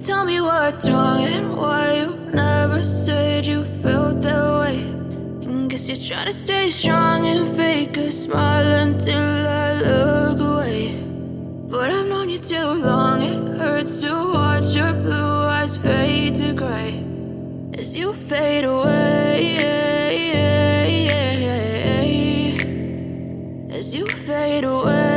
Tell me what's wrong and why you never said you felt that way. And guess you're trying to stay strong and fake a smile until I look away. But I've known you too long, it hurts to watch your blue eyes fade to gray as you fade away, as you fade away.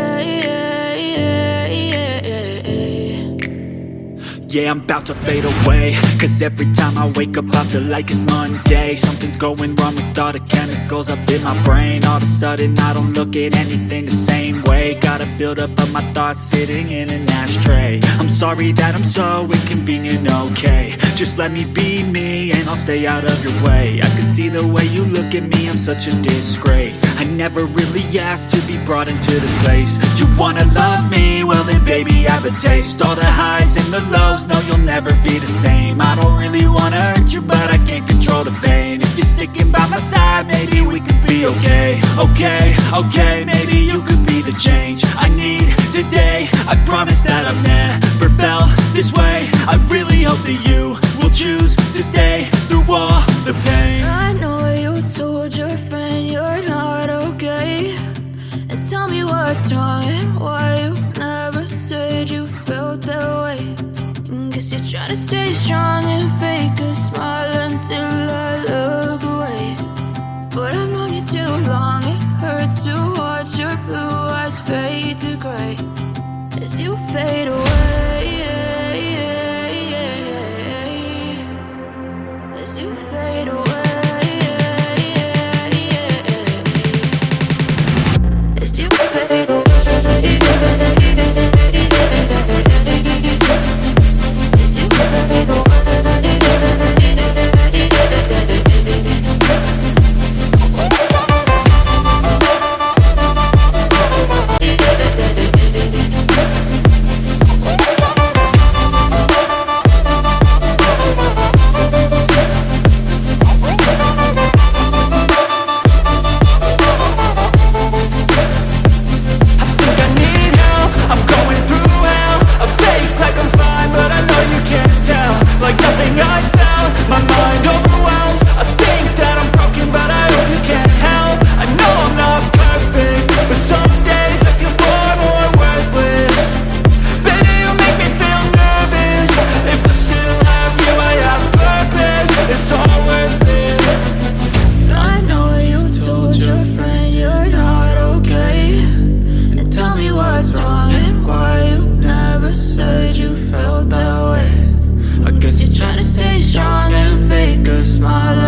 Yeah, I'm about to fade away, cause every time I wake up I feel like it's Monday. Something's going wrong with all the chemicals up in my brain. All of a sudden I don't look at anything the same way. Gotta build up of my thoughts sitting in an ashtray. I'm sorry that I'm so inconvenient, okay. Just let me be me and I'll stay out of your way. I can see the way you look at me, I'm such a disgrace. I never really asked to be brought into this place. You wanna love me? Well then baby I have a taste. All the highs and the lows, no you'll never be the same. I don't really wanna hurt you but I can't control the pain. If you're sticking by my side maybe we could be okay. Okay, maybe you could be the change I need today. I promise that I've never felt this way. I really hope that you will choose to stay through all the pain. I know you told your friend you're not okay. And tell me what's wrong and why you never said you felt that way. And guess you're trying to stay strong and fake a smile until I look away. But I've known you too long, it hurts to watch your blue eyes fade to gray as you fade away, as you fade away, as you fade away. Trying to stay strong and fake a smile